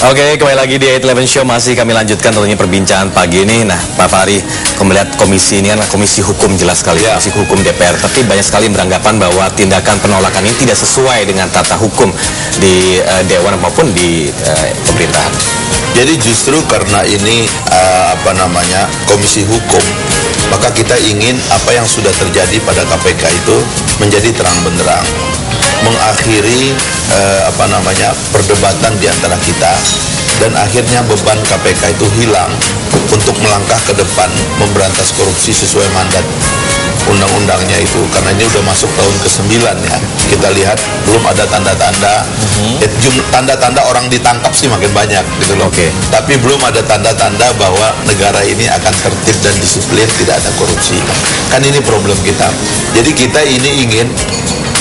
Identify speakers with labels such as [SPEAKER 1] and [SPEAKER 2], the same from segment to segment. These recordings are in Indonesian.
[SPEAKER 1] Oke, kembali lagi di 811 Show. Masih kami lanjutkan tentunya perbincangan pagi ini. Nah, Pak Fahri, melihat komisi ini kan komisi hukum jelas sekali, komisi hukum DPR. Tapi banyak sekali beranggapan bahwa tindakan penolakan ini tidak sesuai dengan tata hukum di Dewan maupun di pemerintahan.
[SPEAKER 2] Jadi justru karena ini komisi hukum, maka kita ingin apa yang sudah terjadi pada KPK itu menjadi terang benderang, mengakhiri perdebatan di antara kita, dan akhirnya beban KPK itu hilang untuk melangkah ke depan memberantas korupsi sesuai mandat undang-undangnya itu. Karena ini udah masuk tahun ke-9 ya, kita lihat belum ada tanda-tanda tanda-tanda orang ditangkap sih makin banyak gitu loh. Tapi belum ada tanda-tanda bahwa negara ini akan tertib dan disiplin, tidak ada korupsi. Kan ini problem kita. Jadi kita ini ingin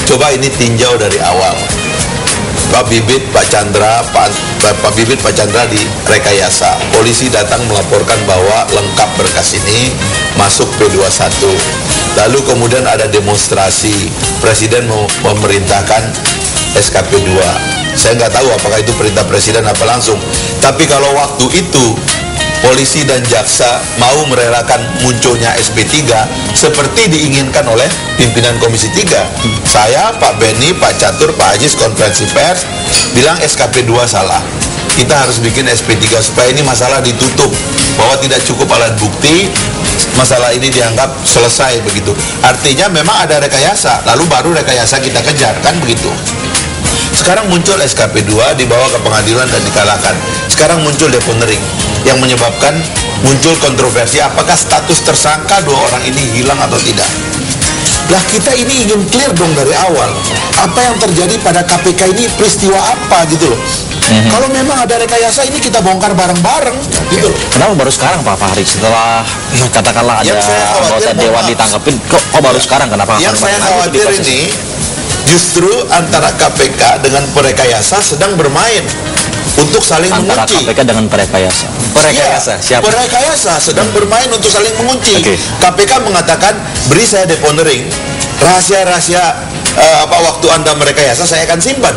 [SPEAKER 2] coba ini tinjau dari awal. Pak Bibit, Pak Chandra direkayasa. Polisi datang melaporkan bahwa lengkap berkas ini, masuk P21. Lalu kemudian ada demonstrasi, Presiden memerintahkan SKP 2. Saya nggak tahu apakah itu perintah Presiden apa langsung. Tapi kalau waktu itu polisi dan jaksa mau merelakan munculnya SP3 seperti diinginkan oleh pimpinan Komisi 3. Saya, Pak Beni, Pak Catur, Pak Ajis konferensi pers bilang SKP 2 salah. Kita harus bikin SP3 supaya ini masalah ditutup, bahwa tidak cukup alat bukti, masalah ini dianggap selesai begitu. Artinya memang ada rekayasa, lalu baru rekayasa kita kejar, kan begitu. Sekarang muncul SKP 2 dibawa ke pengadilan dan dikalahkan. Sekarang muncul deponering yang menyebabkan muncul kontroversi apakah status tersangka dua orang ini hilang atau tidak. Lah kita ini ingin clear dong dari awal. Apa yang terjadi pada KPK ini peristiwa apa gitu loh. Kalau memang ada rekayasa ini kita bongkar bareng-bareng gitu loh.
[SPEAKER 1] Kenapa baru sekarang Pak Fahri? Setelah katakanlah ada anggota Dewan ditangkapin, kok baru sekarang? Kenapa?
[SPEAKER 2] Yang saya khawatir ini justru antara KPK dengan perekayasa sedang bermain untuk saling
[SPEAKER 1] antara
[SPEAKER 2] mengunci.
[SPEAKER 1] KPK dengan perekayasa. Perekayasa siapa?
[SPEAKER 2] Perekayasa sedang bermain untuk saling mengunci. KPK mengatakan beri saya deponering, rahasia-rahasia waktu Anda merekayasa saya akan simpan.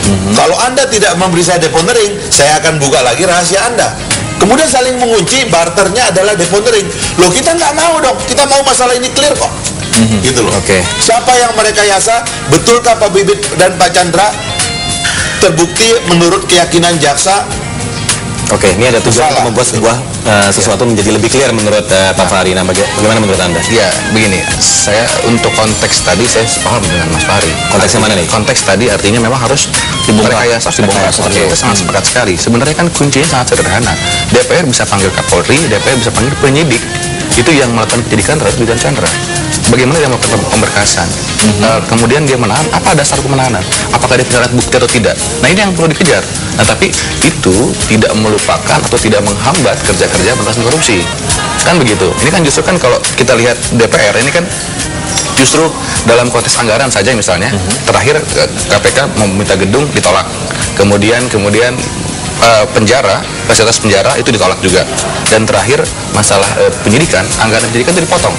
[SPEAKER 2] Kalau Anda tidak memberi saya deponering, saya akan buka lagi rahasia Anda. Kemudian saling mengunci, barternya adalah deponering. Loh kita nggak mau dong, kita mau masalah ini clear kok. Gitu loh. Siapa yang merekayasa? Betulkah Pak Bibit dan Pak Chandra terbukti menurut keyakinan jaksa?
[SPEAKER 1] Ini ada tujuan untuk membuat sebuah sesuatu menjadi lebih clear menurut Pak Fahri. Nah, bagaimana menurut Anda?
[SPEAKER 3] Ya, begini. Saya untuk konteks tadi saya sepaham dengan Mas Fahri.
[SPEAKER 1] Konteksnya mana nih?
[SPEAKER 3] Konteks tadi artinya memang harus dibongkar. Dibongkar. Kita sangat sepakat sekali. Sebenarnya kan kuncinya sangat sederhana. DPR bisa panggil Kapolri, DPR bisa panggil penyidik. Itu yang melakukan penyidikan terhadap Bidang Chandra. Bagaimana dia melakukan pemberkasan? Kemudian dia menahan, apa dasar penahanan? Apakah dia punya alat bukti atau tidak? Nah ini yang perlu dikejar. Nah tapi itu tidak melupakan atau tidak menghambat kerja-kerja pemberantasan korupsi. Kan begitu. Ini kan justru kan kalau kita lihat DPR ini kan justru dalam konteks anggaran saja misalnya, terakhir KPK meminta gedung ditolak. Kemudian penjara, fasilitas penjara itu ditolak juga. Dan terakhir masalah penyidikan, anggaran penyidikan itu dipotong.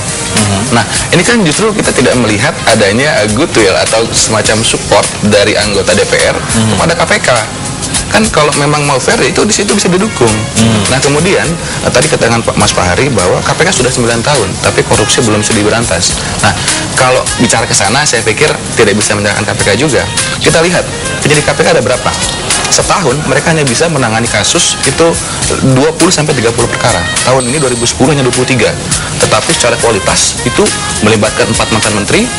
[SPEAKER 3] Nah, ini kan justru kita tidak melihat adanya goodwill atau semacam support dari anggota DPR kepada KPK. Kan kalau memang mau fair itu di situ bisa didukung. Nah, kemudian tadi katakan Mas Fahri bahwa KPK sudah 9 tahun, tapi korupsi belum bisa diberantas. Nah, kalau bicara ke sana saya pikir tidak bisa menyalahkan KPK juga. Kita lihat penyidik KPK ada berapa? Setahun mereka hanya bisa menangani kasus itu 20-30 perkara. Tahun ini 2010 hanya 23. Tetapi secara kualitas itu melibatkan 4 mantan menteri,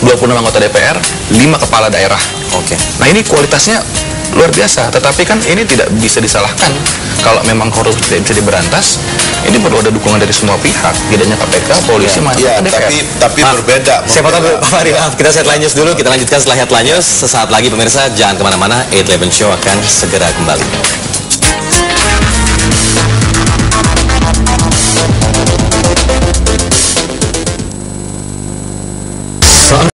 [SPEAKER 3] 26 anggota DPR, 5 kepala daerah. Nah ini kualitasnya luar biasa. Tetapi kan ini tidak bisa disalahkan. Kalau memang korupsi tidak bisa diberantas, ini perlu ada dukungan dari semua pihak, tidak hanya KPK, polisi,
[SPEAKER 2] DPR. Tapi berbeda.
[SPEAKER 1] Siapa tahu Pak Fahri, kita headline news dulu, kita lanjutkan setelah headline news. Sesaat lagi pemirsa, jangan kemana-mana, 811 Show akan segera kembali.